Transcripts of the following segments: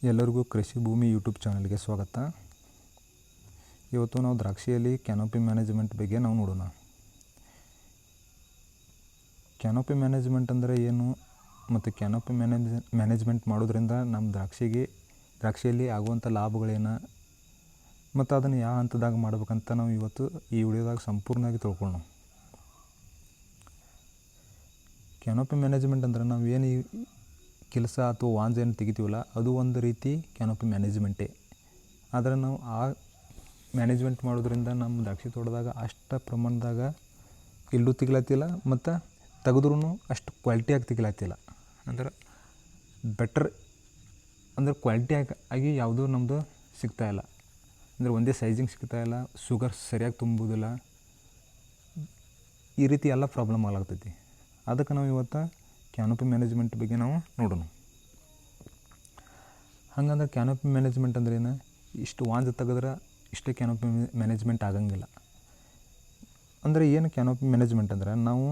ಎಲ್ಲರಿಗೂ ಕೃಷಿ ಭೂಮಿ ಯೂಟ್ಯೂಬ್ ಚಾನಲ್ಗೆ ಸ್ವಾಗತ. ಇವತ್ತು ನಾವು ದ್ರಾಕ್ಷಿಯಲ್ಲಿ ಕ್ಯಾನೋಪಿ ಮ್ಯಾನೇಜ್ಮೆಂಟ್ ಬಗ್ಗೆ ನಾವು ನೋಡೋಣ. ಕ್ಯಾನೋಪಿ ಮ್ಯಾನೇಜ್ಮೆಂಟ್ ಅಂದರೆ ಏನು ಮತ್ತು ಕ್ಯಾನೋಪಿ ಮ್ಯಾನೇಜ್ಮೆಂಟ್ ಮಾಡೋದ್ರಿಂದ ನಮ್ಮ ದ್ರಾಕ್ಷಿಯಲ್ಲಿ ಆಗುವಂಥ ಲಾಭಗಳೇನು ಮತ್ತು ಅದನ್ನು ಯಾವ ಹಂತದಾಗ ಮಾಡ್ಬೇಕಂತ ನಾವು ಇವತ್ತು ಈ ವಿಡಿಯೋದಾಗ ಸಂಪೂರ್ಣವಾಗಿ ತಿಳ್ಕೊಳ್ಳೋಣ. ಕ್ಯಾನೋಪಿ ಮ್ಯಾನೇಜ್ಮೆಂಟ್ ಅಂದರೆ ನಾವು ಏನು ಕೆಲಸ ಅಥವಾ ವಾಂಜ್ ಏನು ತೆಗಿತೀವಲ್ಲ ಅದು ಒಂದು ರೀತಿ ಕ್ಯಾನೋಪಿ ಮ್ಯಾನೇಜ್ಮೆಂಟೇ. ಆದರೆ ನಾವು ಆ ಮ್ಯಾನೇಜ್ಮೆಂಟ್ ಮಾಡೋದ್ರಿಂದ ನಮ್ಮ ದ್ರಾಕ್ಷಿ ತೋಟದಾಗ ಅಷ್ಟು ಪ್ರಮಾಣದಾಗ ಇಲ್ಲೂ ತೆಗಿಲತ್ತಿಲ್ಲ ಮತ್ತು ತೆಗೆದ್ರೂ ಅಷ್ಟು ಕ್ವಾಲಿಟಿಯಾಗಿ ತೆಗಿಲತ್ತಿಲ್ಲ. ಅಂದ್ರೆ ಬೆಟರ್ ಅಂದ್ರೆ ಕ್ವಾಲಿಟಿಯಾಗಿ ಯಾವುದೂ ನಮ್ಮದು ಸಿಗ್ತಾಯಿಲ್ಲ. ಅಂದರೆ ಒಂದೇ ಸೈಜಿಂಗ್ ಸಿಗ್ತಾಯಿಲ್ಲ, ಶುಗರ್ ಸರಿಯಾಗಿ ತುಂಬೋದಿಲ್ಲ, ಈ ರೀತಿ ಎಲ್ಲ ಪ್ರಾಬ್ಲಮ್ ಆಗ್ಲಾಗ್ತೈತಿ. ಅದಕ್ಕೆ ನಾವು ಇವತ್ತು ಕ್ಯಾನೋಪಿ ಮ್ಯಾನೇಜ್ಮೆಂಟ್ ಬಗ್ಗೆ ನಾವು ನೋಡೋಣ. ಹಂಗಂದ್ರೆ ಕ್ಯಾನೋಪಿ ಮ್ಯಾನೇಜ್ಮೆಂಟ್ ಅಂದ್ರೆ ಏನು? ಇಷ್ಟು ವಾಂಜ್ ತೆಗೆದ್ರೆ ಇಷ್ಟೇ ಕ್ಯಾನೋಪಿ ಮ್ಯಾನೇಜ್ಮೆಂಟ್ ಆಗಂಗಿಲ್ಲ. ಅಂದರೆ ಏನು ಕ್ಯಾನೋಪಿ ಮ್ಯಾನೇಜ್ಮೆಂಟ್ ಅಂದ್ರೆ ನಾವು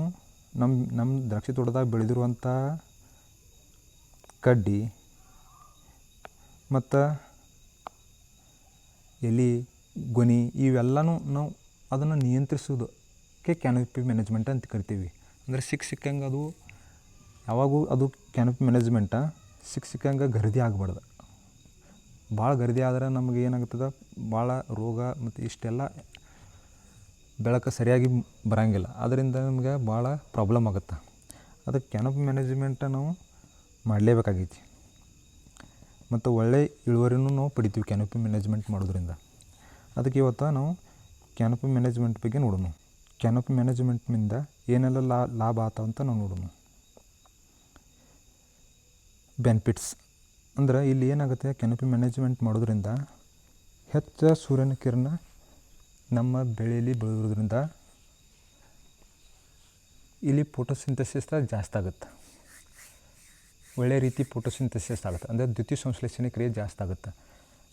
ನಮ್ಮ ದ್ರಾಕ್ಷಿ ತೋಟದಾಗ ಬೆಳೆದಿರುವಂಥ ಕಡ್ಡಿ ಮತ್ತು ಎಲೆ ಗೊನೆ ಇವೆಲ್ಲನೂ ನಾವು ಅದನ್ನು ನಿಯಂತ್ರಿಸೋದಕ್ಕೆ ಕ್ಯಾನೋಪಿ ಮ್ಯಾನೇಜ್ಮೆಂಟ್ ಅಂತ ಕರಿತೀವಿ. ಅಂದರೆ ಸಿಕ್ಕಂಗೆ ಅದು ಯಾವಾಗೂ ಅದು ಕ್ಯಾನೋಪಿ ಮ್ಯಾನೇಜ್ಮೆಂಟ ಸಿಕ್ಕಂಗೆ ಗರ್ದಿ ಆಗಬಾರ್ದು. ಭಾಳ ಗರ್ದಿ ಆದರೆ ನಮಗೆ ಏನಾಗ್ತದೆ, ಭಾಳ ರೋಗ ಮತ್ತು ಇಷ್ಟೆಲ್ಲ ಬೆಳಕು ಸರಿಯಾಗಿ ಬರೋಂಗಿಲ್ಲ. ಅದರಿಂದ ನಮಗೆ ಭಾಳ ಪ್ರಾಬ್ಲಮ್ ಆಗುತ್ತೆ. ಅದಕ್ಕೆ ಕ್ಯಾನೋಪಿ ಮ್ಯಾನೇಜ್ಮೆಂಟ ನಾವು ಮಾಡಲೇಬೇಕಾಗೈತಿ ಮತ್ತು ಒಳ್ಳೆಯ ಇಳುವರಿನೂ ನಾವು ಪಡಿತೀವಿ ಕ್ಯಾನೋಪಿ ಮ್ಯಾನೇಜ್ಮೆಂಟ್ ಮಾಡೋದ್ರಿಂದ. ಅದಕ್ಕೆ ಇವತ್ತು ನಾವು ಕ್ಯಾನೋಪಿ ಮ್ಯಾನೇಜ್ಮೆಂಟ್ ಬಗ್ಗೆ ನೋಡೋಣ. ಕ್ಯಾನೋಪಿ ಮ್ಯಾನೇಜ್ಮೆಂಟ್ನಿಂದ ಏನೆಲ್ಲ ಲಾಭ ಆತಾವಂತ ನಾವು ನೋಡೋಣ. ಬೆನಿಫಿಟ್ಸ್ ಅಂದ್ರೆ ಇಲ್ಲಿ ಏನಾಗುತ್ತೆ, ಕ್ಯಾನೋಪಿ ಮ್ಯಾನೇಜ್ಮೆಂಟ್ ಮಾಡೋದ್ರಿಂದ ಹೆಚ್ಚು ಸೂರ್ಯನ ಕಿರಣ ನಮ್ಮ ಬೆಳೆಯಲ್ಲಿ ಬೆಳೆಯೋದ್ರಿಂದ ಇಲ್ಲಿ ಫೋಟೋಸಿಂಥಸಿಸ್ ಜಾಸ್ತಿ ಆಗುತ್ತೆ. ಒಳ್ಳೆಯ ರೀತಿ ಫೋಟೋಸಿಂಥಸಿಸ್ ಆಗುತ್ತೆ. ಅಂದರೆ ದ್ಯುತಿ ಸಂಶ್ಲೇಷಣೆ ಕ್ರಿಯೆ ಜಾಸ್ತಿ ಆಗುತ್ತೆ.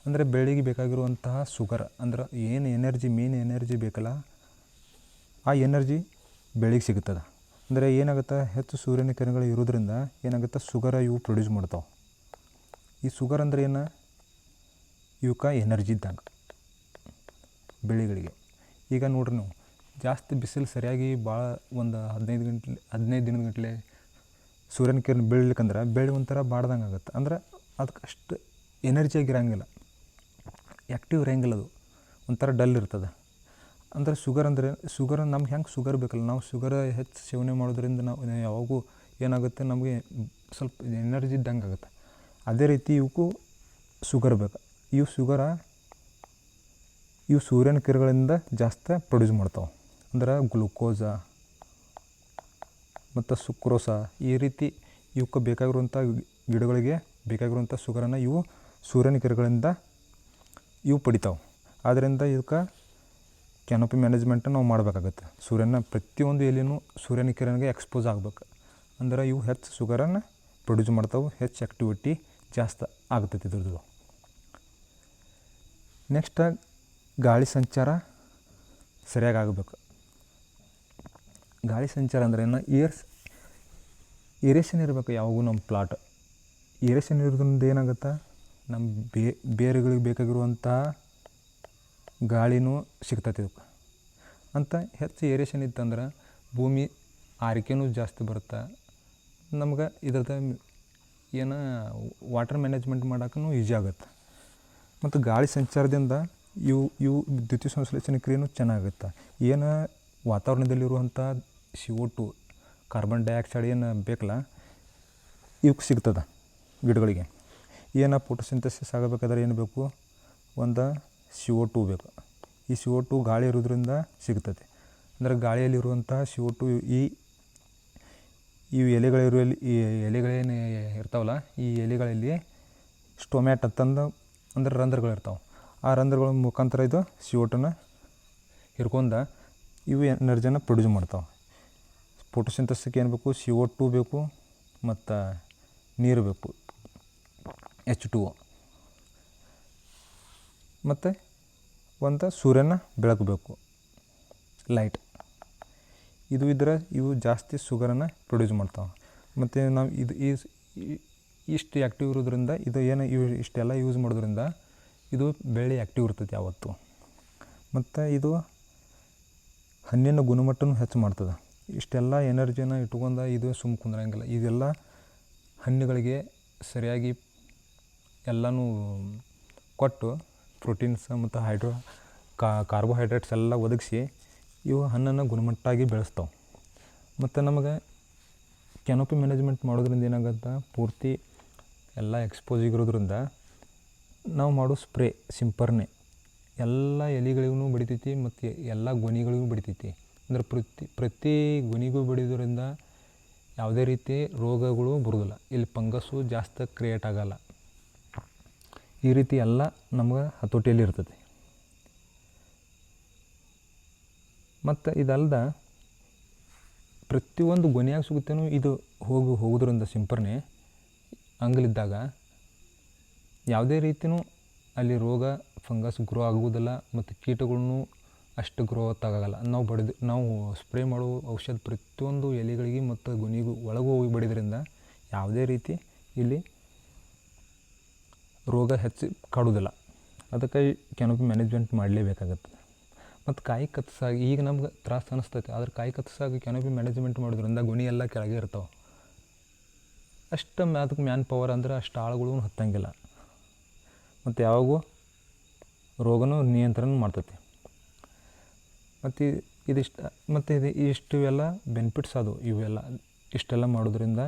ಅಂದರೆ ಬೆಳೆಗೆ ಬೇಕಾಗಿರುವಂತಹ ಶುಗರ್ ಅಂದ್ರೆ ಏನು ಮೇನ್ ಎನರ್ಜಿ ಬೇಕಲ್ಲ, ಆ ಎನರ್ಜಿ ಬೆಳೆಗೆ ಸಿಗುತ್ತದೆ. ಅಂದರೆ ಏನಾಗುತ್ತೆ, ಹೆಚ್ಚು ಸೂರ್ಯನ ಕಿರಣಗಳು ಇರೋದ್ರಿಂದ ಏನಾಗುತ್ತೆ, ಶುಗರ ಇವು ಪ್ರೊಡ್ಯೂಸ್ ಮಾಡ್ತಾವೆ. ಈ ಶುಗರ್ ಅಂದ್ರೆ ಏನು, ಇವಕ್ಕೆ ಎನರ್ಜಿ ಇದ್ದಂಗೆ ಬೆಳೆಗಳಿಗೆ. ಈಗ ನೋಡ್ರಿ, ನೀವು ಜಾಸ್ತಿ ಬಿಸಿಲು ಸರಿಯಾಗಿ ಭಾಳ ಒಂದು 15 ದಿನದ ಗಂಟಲೆ ಸೂರ್ಯನ ಕಿರಣ ಬೀಳ್ಲಿಕ್ಕಂದ್ರೆ ಬೆಳೆ ಒಂಥರ ಬಾಡ್ದಂಗೆ ಆಗುತ್ತೆ. ಅಂದ್ರೆ ಅದಕ್ಕೆ ಅಷ್ಟು ಎನರ್ಜಿಯಾಗಿರೋಂಗಿಲ್ಲ, ಆ್ಯಕ್ಟಿವ್ ಇರೋಂಗಿಲ್ಲ, ಅದು ಒಂಥರ ಡಲ್ ಇರ್ತದೆ. ಅಂದರೆ ಶುಗರ್ ನಮ್ಗೆ ಹೆಂಗೆ ಶುಗರ್ ಬೇಕಲ್ಲ, ನಾವು ಶುಗರ್ ಹೆಚ್ಚು ಸೇವನೆ ಮಾಡೋದ್ರಿಂದ ನಾವು ಯಾವಾಗೂ ಏನಾಗುತ್ತೆ, ನಮಗೆ ಸ್ವಲ್ಪ ಎನರ್ಜಿ ಇದ್ದಂಗೆ ಆಗುತ್ತೆ. ಅದೇ ರೀತಿ ಇವಕ್ಕೂ ಶುಗರ್ ಬೇಕು. ಇವು ಸೂರ್ಯನ ಕಿರಣಗಳಿಂದ ಜಾಸ್ತಿ ಪ್ರೊಡ್ಯೂಸ್ ಮಾಡ್ತಾವೆ. ಅಂದ್ರೆ ಗ್ಲುಕೋಸ ಮತ್ತು ಸುಕ್ರೋಸ ಈ ರೀತಿ ಇವಕ್ಕೆ ಬೇಕಾಗಿರುವಂಥ ಗಿಡಗಳಿಗೆ ಬೇಕಾಗಿರುವಂಥ ಶುಗರನ್ನು ಇವು ಸೂರ್ಯನ ಕಿರಣಗಳಿಂದ ಇವು ಪಡಿತಾವೆ. ಆದ್ದರಿಂದ ಇದಕ್ಕೆ ಕ್ಯಾನೋಪಿ ಮ್ಯಾನೇಜ್ಮೆಂಟ್ ನಾವು ಮಾಡಬೇಕಾಗತ್ತೆ. ಪ್ರತಿಯೊಂದು ಎಲೆಯೂ ಸೂರ್ಯನ ಕಿರಣಗೆ ಎಕ್ಸ್ಪೋಸ್ ಆಗಬೇಕು. ಅಂದ್ರೆ ಇವು ಹೆಚ್ಚು ಶುಗರನ್ನು ಪ್ರೊಡ್ಯೂಸ್ ಮಾಡ್ತಾವೆ, ಹೆಚ್ಚು ಆ್ಯಕ್ಟಿವಿಟಿ ಜಾಸ್ತಿ ಆಗ್ತೈತಿ ಇದ್ರದ್ದು. ನೆಕ್ಸ್ಟ್, ಗಾಳಿ ಸಂಚಾರ ಸರಿಯಾಗಿ ಆಗಬೇಕು. ಗಾಳಿ ಸಂಚಾರ ಅಂದ್ರೆ ಏನು, ಏರೇಷನ್ ಇರಬೇಕು ಯಾವಾಗೂ ನಮ್ಮ ಪ್ಲಾಟ್. ಏರೇಷನ್ ಇರೋದ್ರಿಂದ ಏನಾಗುತ್ತೆ, ನಮ್ಮ ಬೇರುಗಳಿಗೆ ಬೇಕಾಗಿರುವಂಥ ಗಾಳಿನೂ ಸಿಗ್ತೈತಿ ಇದಕ್ಕೆ. ಅಂತ ಹೆಚ್ಚು ಏರೇಷನ್ ಇತ್ತಂದ್ರೆ ಭೂಮಿ ಆರಿಕೆನೂ ಜಾಸ್ತಿ ಬರುತ್ತೆ. ನಮ್ಗೆ ಇದ್ರದ್ದು ಏನು ವಾಟರ್ ಮ್ಯಾನೇಜ್ಮೆಂಟ್ ಮಾಡೋಕ್ಕೂ ಈಸಿ ಆಗುತ್ತೆ. ಮತ್ತು ಗಾಳಿ ಸಂಚಾರದಿಂದ ಇವು ದ್ಯುತಿ ಸಂಶ್ಲೇಷಣೆ ಕ್ರಿಯೆನೂ ಚೆನ್ನಾಗುತ್ತೆ. ಏನು ವಾತಾವರಣದಲ್ಲಿರುವಂಥ CO2 ಕಾರ್ಬನ್ ಡೈಆಕ್ಸೈಡ್ ಏನು ಬೇಕಲ್ಲ, ಇವಕ್ಕೆ ಸಿಗ್ತದೆ ಗಿಡಗಳಿಗೆ. ಏನು ಫೋಟೋಸಿಂಥಸಿಸ್ ಆಗಬೇಕಾದ್ರೆ ಏನು ಬೇಕು, ಒಂದು CO2 ಬೇಕು. ಈ CO2 ಗಾಳಿ ಇರೋದ್ರಿಂದ ಸಿಗ್ತದೆ. ಅಂದರೆ ಗಾಳಿಯಲ್ಲಿರುವಂಥ CO2 ಈ ಎಲೆಗಳೇನು ಇರ್ತಾವಲ್ಲ, ಈ ಎಲೆಗಳಲ್ಲಿ ಸ್ಟೊಮ್ಯಾಟ್ ಅಂತಂದು ಅಂದ್ರೆ ರಂಧ್ರಗಳಿರ್ತಾವೆ. ಆ ರಂಧ್ರಗಳ ಮುಖಾಂತರ ಇದು CO2ನ ಹಿಡ್ಕೊಂಡು ಇವು ಎನರ್ಜಿನ ಪ್ರೊಡ್ಯೂಸ್ ಮಾಡ್ತಾವೆ. ಫೋಟೋಸಿಂಥಸಿಸ್ಗೆ ಏನು ಬೇಕು, CO2 ಬೇಕು ಮತ್ತು ನೀರು ಬೇಕು, H2O, ಮತ್ತು ಒಂದು ಸೂರ್ಯನ ಬೆಳಕು ಬೇಕು, ಲೈಟ್. ಇದು ಇದ್ರೆ ಇವು ಜಾಸ್ತಿ ಶುಗರನ್ನು ಪ್ರೊಡ್ಯೂಸ್ ಮಾಡ್ತಾವೆ. ಮತ್ತು ನಾವು ಇಷ್ಟು ಆ್ಯಕ್ಟಿವ್ ಇರೋದ್ರಿಂದ ಇದು ಏನು ಇಷ್ಟೆಲ್ಲ ಯೂಸ್ ಮಾಡೋದ್ರಿಂದ ಇದು ಬೆಳೆ ಆ್ಯಕ್ಟಿವ್ ಇರ್ತೈತಿ ಯಾವತ್ತು. ಮತ್ತು ಇದು ಹಣ್ಣಿನ ಗುಣಮಟ್ಟನೂ ಹೆಚ್ಚು ಮಾಡ್ತದೆ. ಇಷ್ಟೆಲ್ಲ ಎನರ್ಜಿನ ಇಟ್ಕೊಂಡು ಇದು ಸುಮ್ಮ ಕುಂದ್ರಂಗಿಲ್ಲ. ಇದೆಲ್ಲ ಹಣ್ಣುಗಳಿಗೆ ಸರಿಯಾಗಿ ಎಲ್ಲನೂ ಕೊಟ್ಟು ಪ್ರೋಟೀನ್ಸ್ ಮತ್ತು ಕಾರ್ಬೋಹೈಡ್ರೇಟ್ಸ್ ಎಲ್ಲ ಒದಗಿಸಿ ಇವು ಹಣ್ಣನ್ನು ಗುಣಮಟ್ಟಾಗಿ ಬೆಳೆಸ್ತಾವೆ. ಮತ್ತು ನಮಗೆ ಕ್ಯಾನೋಪಿ ಮ್ಯಾನೇಜ್ಮೆಂಟ್ ಮಾಡೋದ್ರಿಂದ ಏನಾಗುತ್ತೆ, ಪೂರ್ತಿ ಎಲ್ಲ ಎಕ್ಸ್ಪೋಸಿಗಿರೋದ್ರಿಂದ ನಾವು ಮಾಡೋ ಸ್ಪ್ರೇ ಸಿಂಪರಣೆ ಎಲ್ಲ ಎಲೆಗಳಿಗೂ ಬಡಿತೈತಿ ಮತ್ತು ಎಲ್ಲ ಗೊನೆಗಳಿಗೂ ಬಡಿತೈತಿ. ಅಂದರೆ ಪ್ರತಿ ಗೊನೆಗೂ ಬಡಿಯೋದ್ರಿಂದ ಯಾವುದೇ ರೀತಿ ರೋಗಗಳು ಬರೋದಿಲ್ಲ. ಇಲ್ಲಿ ಫಂಗಸ್ಸು ಜಾಸ್ತಿ ಕ್ರಿಯೇಟ್ ಆಗೋಲ್ಲ. ಈ ರೀತಿ ಎಲ್ಲ ನಮ್ಗೆ ಹತೋಟಿಯಲ್ಲಿ ಇರ್ತೈತಿ. ಮತ್ತು ಇದಲ್ದ ಪ್ರತಿಯೊಂದು ಗೊನೆಯಾಗ ಸಿಗುತ್ತೇನೋ ಇದು ಹೋಗೋದ್ರಿಂದ ಸಿಂಪರಣೆ ಅಂಗಲಿದ್ದಾಗ ಯಾವುದೇ ರೀತಿಯೂ ಅಲ್ಲಿ ರೋಗ ಫಂಗಸ್ ಗ್ರೋ ಆಗುವುದಿಲ್ಲ ಮತ್ತು ಕೀಟಗಳನ್ನೂ ಅಷ್ಟು ಗ್ರೋತ್ ಆಗೋಲ್ಲ. ನಾವು ಸ್ಪ್ರೇ ಮಾಡೋ ಔಷಧ ಪ್ರತಿಯೊಂದು ಎಲೆಗಳಿಗೆ ಮತ್ತು ಗೊನೆಗೂ ಒಳಗೂ ಹೋಗಿ ಬಡಿದ್ರಿಂದ ಯಾವುದೇ ರೀತಿ ಇಲ್ಲಿ ರೋಗ ಹೆಚ್ಚು ಕಾಡೋದಿಲ್ಲ. ಅದಕ್ಕೆ ಕ್ಯಾನೋಪಿ ಮ್ಯಾನೇಜ್ಮೆಂಟ್ ಮಾಡಲೇಬೇಕಾಗತ್ತೆ. ಮತ್ತು ಕಾಯಿ ಕತ್ತರಿಸಾಗಿ ಈಗ ನಮ್ಗೆ ತ್ರಾಸ ಅನ್ನಿಸ್ತೈತೆ, ಆದ್ರೆ ಕಾಯಿ ಕತ್ತರಿಸಾಗಿ ಕ್ಯಾನೋಪಿ ಮ್ಯಾನೇಜ್ಮೆಂಟ್ ಮಾಡೋದ್ರಿಂದ ಗೊನೆ ಎಲ್ಲ ಕೆಳಗೆ ಇರ್ತಾವೆ. ಅಷ್ಟು ಅದಕ್ಕೆ ಮ್ಯಾನ್ ಪವರ್ ಅಂದರೆ ಅಷ್ಟು ಆಳುಗಳು ಹತ್ತಂಗಿಲ್ಲ. ಮತ್ತು ಯಾವಾಗೂ ರೋಗನೂ ನಿಯಂತ್ರಣ ಮಾಡ್ತೈತಿ. ಮತ್ತು ಇಷ್ಟು ಎಲ್ಲ ಬೆನಿಫಿಟ್ಸ್ ಅದು. ಇಷ್ಟೆಲ್ಲ ಮಾಡೋದ್ರಿಂದ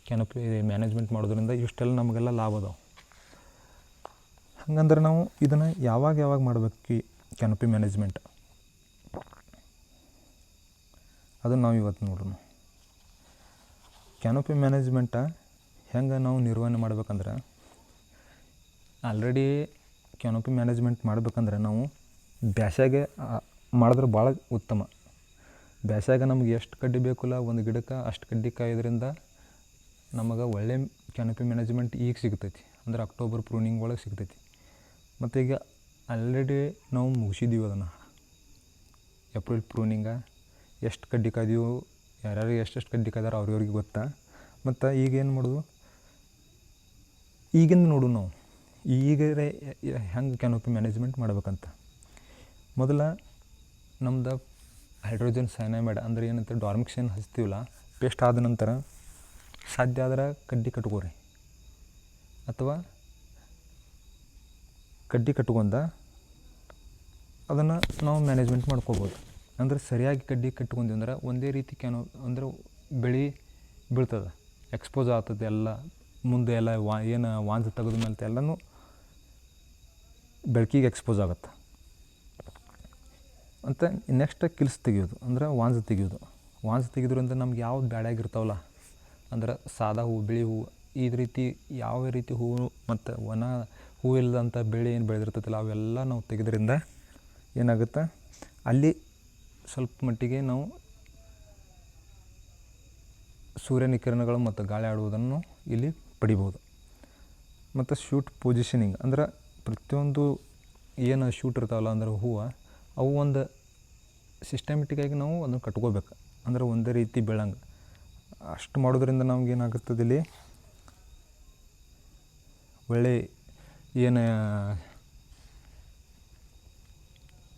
ಕ್ಯಾನೋಪಿ ಮ್ಯಾನೇಜ್ಮೆಂಟ್ ಮಾಡೋದ್ರಿಂದ ಇಷ್ಟೆಲ್ಲ ನಮಗೆಲ್ಲ ಲಾಭ ಅದಾವೆ. ಹಂಗಂದ್ರೆ ನಾವು ಇದನ್ನು ಯಾವಾಗ ಮಾಡ್ಬೇಕು ಕ್ಯಾನೋಪಿ ಮ್ಯಾನೇಜ್ಮೆಂಟ್ ಅದನ್ನು ನಾವು ಇವತ್ತು ನೋಡೋಣ. ಕ್ಯಾನೋಪಿ ಮ್ಯಾನೇಜ್ಮೆಂಟ ಹೆಂಗೆ ನಾವು ನಿರ್ವಹಣೆ ಮಾಡ್ಬೇಕಂದ್ರೆ, ಆಲ್ರೆಡಿ ಕ್ಯಾನೋಪಿ ಮ್ಯಾನೇಜ್ಮೆಂಟ್ ಮಾಡ್ಬೇಕಂದ್ರೆ ನಾವು ಬ್ಯಾಸ್ಯಾಗೆ ಮಾಡಿದ್ರೆ ಭಾಳ ಉತ್ತಮ. ಬ್ಯಾಸ್ಯಾಗ ನಮ್ಗೆ ಎಷ್ಟು ಕಡ್ಡಿ ಬೇಕಲ್ಲ ಒಂದು ಗಿಡಕ್ಕೆ ಅಷ್ಟು ಕಡ್ಡಿ ಕಾಯೋದ್ರಿಂದ ನಮಗೆ ಒಳ್ಳೆ ಕ್ಯಾನೋಪಿ ಮ್ಯಾನೇಜ್ಮೆಂಟ್ ಈಗ ಸಿಗ್ತೈತಿ. ಅಂದ್ರೆ ಅಕ್ಟೋಬರ್ ಪ್ರೂನಿಂಗ್ ಒಳಗೆ ಸಿಗ್ತೈತಿ. ಮತ್ತು ಈಗ ಆಲ್ರೆಡಿ ನಾವು ಮುಗಿಸಿದ್ದೀವಿ ಅದನ್ನು. ಏಪ್ರಿಲ್ ಪ್ರೂನಿಂಗ ಎಷ್ಟು ಕಡ್ಡಿ ಕಾಯ್ದೀವು, ಯಾರ್ಯಾರು ಎಷ್ಟೆಷ್ಟು ಕಡ್ಡಿ ಕಾಯ್ದಾರ ಅವ್ರಿಗೆ ಗೊತ್ತಾ. ಮತ್ತು ಈಗೇನು ಮಾಡೋದು, ಈಗಿಂದ ನೋಡು ನಾವು ಈಗ ಹೆಂಗೆ ಕ್ಯಾನೋಪಿ ಮ್ಯಾನೇಜ್ಮೆಂಟ್ ಮಾಡ್ಬೇಕಂತ. ಮೊದಲ ನಮ್ದು ಹೈಡ್ರೋಜನ್ ಸೈನೈಡ್ ಅಂದರೆ ಏನಂತ ಡಾರ್ಮಿಕ್ಷನ್ ಹಚ್ತೀವಲ್ಲ, ಪೇಸ್ಟ್ ಆದ ನಂತರ ಸಾಧ್ಯ ಆದ್ರೆ ಕಡ್ಡಿ ಕಟ್ಕೋರಿ, ಅಥವಾ ಕಡ್ಡಿ ಕಟ್ಕೊಂಡ ಅದನ್ನು ನಾವು ಮ್ಯಾನೇಜ್ಮೆಂಟ್ ಮಾಡ್ಕೋಬೋದು. ಅಂದರೆ ಸರಿಯಾಗಿ ಕಡ್ಡಿ ಕಟ್ಕೊಂಡ್ವಿ ಅಂದ್ರೆ ಒಂದೇ ರೀತಿ ಅಂದ್ರೆ ಬೆಳೆ ಬೀಳ್ತದೆ, ಎಕ್ಸ್ಪೋಸ್ ಆಗ್ತದೆ ಎಲ್ಲ. ಮುಂದೆ ಎಲ್ಲ ಏನು ವಾಂಜ್ ತೆಗೆದ ಮೇಲೆ ಎಲ್ಲನೂ ಬೆಳಕಿಗೆ ಎಕ್ಸ್ಪೋಸ್ ಆಗುತ್ತೆ. ಮತ್ತು ನೆಕ್ಸ್ಟ್ ಕಿಲ್ಸ್ ತೆಗಿಯೋದು ಅಂದ್ರೆ ವಾಂಜ್ ತೆಗೆಯೋದ್ರಿಂದ ನಮ್ಗೆ ಯಾವ್ದು ಬ್ಯಾಡಾಗಿರ್ತಾವಲ್ಲ, ಅಂದ್ರೆ ಸಾದಾ ಹೂವು, ಬಿಳಿ ಹೂವು, ಈ ರೀತಿ ಯಾವ ರೀತಿ ಹೂವು ಮತ್ತು ಒಣ ಹೂವು ಇಲ್ಲದಂಥ ಬೆಳೆ ಏನು ಬೆಳೆದಿರ್ತೈತಲ್ಲ ಅವೆಲ್ಲ ನಾವು ತೆಗೆದ್ರಿಂದ ಏನಾಗುತ್ತೆ, ಅಲ್ಲಿ ಸ್ವಲ್ಪ ಮಟ್ಟಿಗೆ ನಾವು ಸೂರ್ಯನ ಕಿರಣಗಳು ಮತ್ತು ಗಾಳಿ ಆಡುವುದನ್ನು ಇಲ್ಲಿ ಪಡಿಬೋದು. ಮತ್ತು ಶೂಟ್ ಪೊಸಿಷನಿಂಗ್ ಅಂದ್ರೆ ಪ್ರತಿಯೊಂದು ಏನು ಶೂಟ್ ಇರ್ತಾವಲ್ಲ ಅಂದ್ರೆ ಹೂವು, ಅವು ಒಂದು ಸಿಸ್ಟಮೆಟಿಕ್ಕಾಗಿ ನಾವು ಅದನ್ನು ಕಟ್ಕೋಬೇಕು. ಅಂದ್ರೆ ಒಂದೇ ರೀತಿ ಬೆಳಂಗೆ ಅಷ್ಟು ಮಾಡೋದ್ರಿಂದ ನಮ್ಗೆ ಏನಾಗುತ್ತದೆ, ಇಲ್ಲಿ ಒಳ್ಳೆ ಏನು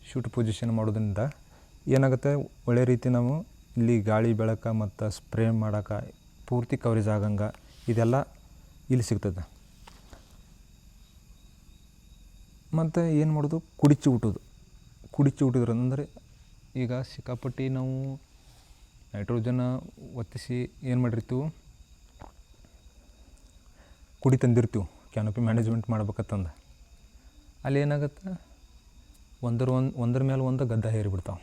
ಶೂಟ್ ಪೊಸಿಷನ್ ಮಾಡೋದ್ರಿಂದ ಏನಾಗುತ್ತೆ, ಒಳ್ಳೆ ರೀತಿ ನಾವು ಇಲ್ಲಿ ಗಾಳಿ ಬೆಳಕು ಮತ್ತು ಸ್ಪ್ರೇ ಮಾಡೋಕೆ ಪೂರ್ತಿ ಕವರೇಜ್ ಆಗಂಗೆ ಇದೆಲ್ಲ ಇಲ್ಲಿ ಸಿಗ್ತದೆ. ಮತ್ತು ಏನು ಮಾಡೋದು, ಕುಡಿಚಿ ಊಟೋದು ಅಂದರೆ ಈಗ ಸಿಕ್ಕಾಪಟ್ಟಿ ನಾವು ನೈಟ್ರೋಜನ್ ಒತ್ತಿಸಿ ಏನು ಮಾಡಿರ್ತೀವಿ, ಕುಡಿ ತಂದಿರ್ತೀವಿ ಕ್ಯಾನೋಪಿ ಮ್ಯಾನೇಜ್ಮೆಂಟ್ ಮಾಡ್ಬೇಕಂತಂದು. ಅಲ್ಲಿ ಏನಾಗುತ್ತೆ, ಒಂದ್ರ ಮೇಲೆ ಒಂದು ಗದ್ದ ಹೇರಿಬಿಡ್ತಾವೆ.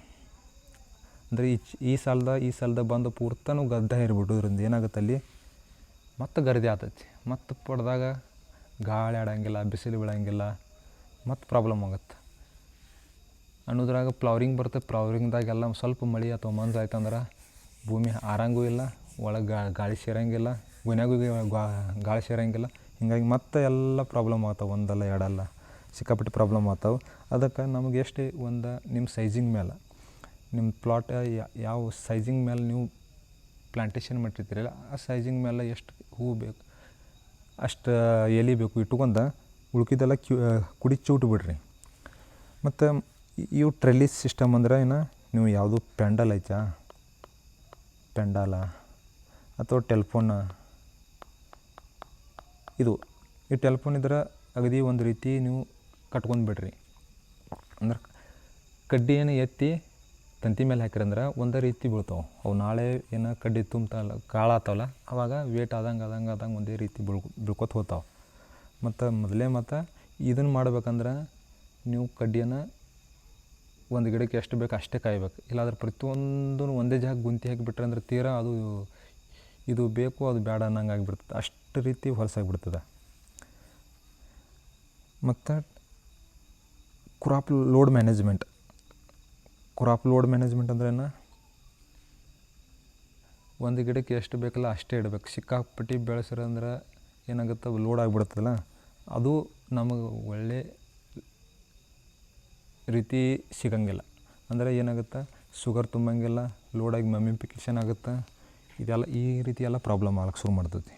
ಅಂದರೆ ಈ ಸಾಲದ ಬಂದು ಪೂರ್ತನೂ ಗದ್ದ ಹೇರಿಬಿಡೋದ್ರಿಂದ ಏನಾಗುತ್ತೆ, ಅಲ್ಲಿ ಮತ್ತು ಗರದಿ ಆಗ್ತೈತಿ. ಮತ್ತು ಪಡೆದಾಗ ಗಾಳಿ ಆಡೋಂಗಿಲ್ಲ, ಬಿಸಿಲು ಬೀಳಂಗಿಲ್ಲ, ಮತ್ತು ಪ್ರಾಬ್ಲಮ್ ಆಗುತ್ತೆ. ಅನ್ನೋದ್ರಾಗ ಫ್ಲವರಿಂಗ್ ಬರುತ್ತೆ. ಫ್ಲವರಿಂಗ್ದಾಗೆಲ್ಲ ಸ್ವಲ್ಪ ಮಳೆ ಅಥವಾ ಮಂಜು ಆಯ್ತಂದ್ರೆ ಭೂಮಿ ಆರಂಗೂ ಇಲ್ಲ, ಒಳಗೆ ಗಾಳಿ ಸೇರಂಗಿಲ್ಲ, ಗೊನೆಗೂ ಗಾಳಿ ಸೇರಂಗಿಲ್ಲ. ಹೀಗಾಗಿ ಮತ್ತೆ ಎಲ್ಲ ಪ್ರಾಬ್ಲಮ್ ಆಗ್ತಾವೆ, ಒಂದಲ್ಲ ಎರಡಲ್ಲ ಸಿಕ್ಕಾಪಟ್ಟೆ ಪ್ರಾಬ್ಲಮ್ ಆಗ್ತಾವೆ. ಅದಕ್ಕೆ ನಮಗೆ ಎಷ್ಟು ಒಂದು ನಿಮ್ಮ ಸೈಜಿಂಗ್ ಮೇಲೆ, ನಿಮ್ಮ ಪ್ಲಾಟ್ ಯಾವ ಸೈಜಿಂಗ್ ಮೇಲೆ ನೀವು ಪ್ಲಾಂಟೇಶನ್ ಮಾಡಿರ್ತೀರಲ್ಲ ಆ ಸೈಜಿಂಗ್ ಮೇಲೆ ಎಷ್ಟು ಹೂವು ಬೇಕು ಅಷ್ಟು ಎಲೆ ಬೇಕು ಇಟ್ಕೊಂಡು ಉಳ್ಕಿದ್ದೆಲ್ಲ ಕುಡಿ ಚೂಟು ಬಿಡ್ರಿ. ಮತ್ತು ಇವು ಟ್ರೆಲ್ಲಿಸ್ ಸಿಸ್ಟಮ್ ಅಂದ್ರೆ ಏನು, ನೀವು ಯಾವುದು ಪೆಂಡಲ್ ಐತಾ, ಪೆಂಡಾಲ ಅಥವಾ ಟೆಲ್ಫೋನ್, ಇದು ಈ ಟೆಲ್ಫೋನ್ ಇದ್ರೆ ಅಗದಿ ಒಂದು ರೀತಿ ನೀವು ಕಟ್ಕೊಂಡು ಬಿಡ್ರಿ. ಅಂದ್ರೆ ಕಡ್ಡಿ ಏನು ಎತ್ತಿ ತಂತಿ ಮೇಲೆ ಹಾಕಿರಂದ್ರೆ ಒಂದೇ ರೀತಿ ಬೀಳ್ತಾವೆ ಅವು. ನಾಳೆ ಏನೋ ಕಡ್ಡಿ ತುಂಬ್ತಲ್ಲ ಕಾಳಾತವಲ್ಲ ಅವಾಗ ವೇಟ್ ಆದಂಗೆ ಒಂದೇ ರೀತಿ ಬೀಳ್ಕೊತ ಹೋಗ್ತಾವೆ. ಮತ್ತು ಇದನ್ನು ಮಾಡ್ಬೇಕಂದ್ರೆ ನೀವು ಕಡ್ಡಿಯನ್ನು ಒಂದು ಗಿಡಕ್ಕೆ ಎಷ್ಟು ಬೇಕು ಅಷ್ಟೇ ಕಾಯ್ಬೇಕು. ಇಲ್ಲಾಂದ್ರೆ ಪ್ರತಿಯೊಂದೂ ಒಂದೇ ಜಾಗ ಗುಂತಿ ಹಾಕಿಬಿಟ್ರೆ ಅಂದ್ರೆ ತೀರಾ ಅದು ಇದು ಬೇಕು ಅದು ಬೇಡ ಅನ್ನಂಗೆ ಆಗಿಬಿಡ್ತದೆ, ಅಷ್ಟು ರೀತಿ ಹೊಲಸಾಗಿಬಿಡ್ತದೆ. ಮತ್ತು ಕ್ರಾಪ್ ಲೋಡ್ ಮ್ಯಾನೇಜ್ಮೆಂಟ್ ಅಂದ್ರೇನು, ಒಂದು ಗಿಡಕ್ಕೆ ಎಷ್ಟು ಬೇಕಲ್ಲ ಅಷ್ಟೇ ಇಡಬೇಕು. ಸಿಕ್ಕಾಪಟ್ಟಿ ಬೆಳೆಸಿರಂದ್ರೆ ಏನಾಗುತ್ತೆ, ಲೋಡ್ ಆಗಿಬಿಡ್ತದಲ್ಲ, ಅದು ನಮಗೆ ಒಳ್ಳೆ ರೀತಿ ಸಿಗಂಗಿಲ್ಲ. ಅಂದರೆ ಏನಾಗುತ್ತೆ, ಶುಗರ್ ತುಂಬಂಗಿಲ್ಲ, ಲೋಡಾಗಿ ಮಮ್ಮಿಫಿಕೇಷನ್ ಆಗುತ್ತೆ, ಇದೆಲ್ಲ ಈ ರೀತಿ ಎಲ್ಲ ಪ್ರಾಬ್ಲಮ್ ಆಗಕ್ಕೆ ಶುರು ಮಾಡ್ತೈತಿ.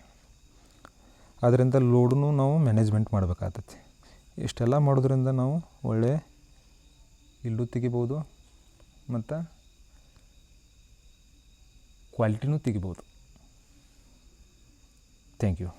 ಅದರಿಂದ ಲೋಡನ್ನು ನಾವು ಮ್ಯಾನೇಜ್ಮೆಂಟ್ ಮಾಡಬೇಕಾಗ್ತೈತಿ. ಇಷ್ಟೆಲ್ಲ ಮಾಡೋದ್ರಿಂದ ನಾವು ಒಳ್ಳೆ ಇಲ್ಲು ತೆಗಿಬೋದು ಮತ್ತು ಕ್ವಾಲಿಟಿನೂ ತೆಗಿಬೋದು. Thank you.